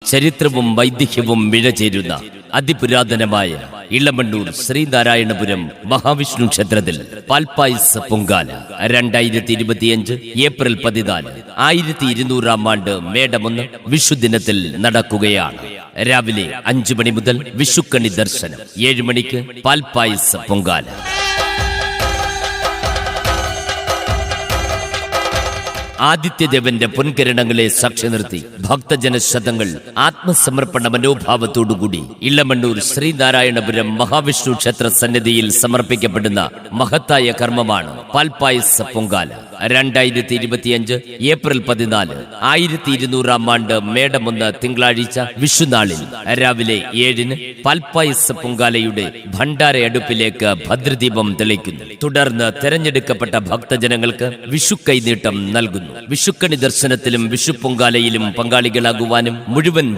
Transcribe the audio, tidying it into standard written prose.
ചരിത്രവും വൈദിഹ്യവും വിഴചേരുന്ന അതിപുരാതനമായ ഇളമണ്ണൂർ ശ്രീനാരായണപുരം മഹാവിഷ്ണു ക്ഷേത്രത്തിൽ പാൽപ്പായസ പൊങ്കാല 2025 ഏപ്രിൽ 14 1200 ആണ്ട് മേടമൊന്ന് വിഷുദിനത്തിൽ നടക്കുകയാണ്. രാവിലെ 5 മണി മുതൽ വിഷുക്കണി ദർശനം, 7 മണിക്ക് പാൽപ്പായസ പൊങ്കാല. ആദിത്യദേവന്റെ പൊൻകിരണങ്ങളെ സാക്ഷി നിർത്തി ഭക്തജനശതങ്ങൾ ആത്മസമർപ്പണ മനോഭാവത്തോടുകൂടി ഇളമണ്ണൂർ ശ്രീനാരായണപുരം മഹാവിഷ്ണു ക്ഷേത്ര സന്നിധിയിൽ സമർപ്പിക്കപ്പെടുന്ന മഹത്തായ കർമ്മമാണ് പാൽപ്പായസ പൊങ്കാല. 2025 ഏപ്രിൽ 14 1200 ആണ്ട് മേടമൊന്ന് തിങ്കളാഴ്ച വിഷുനാളിൽ രാവിലെ 7-ന് പാൽപ്പായസ പൊങ്കാലയുടെ ഭണ്ഡാര അടുപ്പിലേക്ക് ഭദ്രദീപം തെളിക്കുന്നു. തുടർന്ന് തെരഞ്ഞെടുക്കപ്പെട്ട ഭക്തജനങ്ങൾക്ക് വിഷു കൈനീട്ടം നൽകുന്നു. വിഷുക്കണി ദർശനത്തിലും വിഷു പൊങ്കാലയിലും പങ്കാളികളാകുവാനും മുഴുവൻ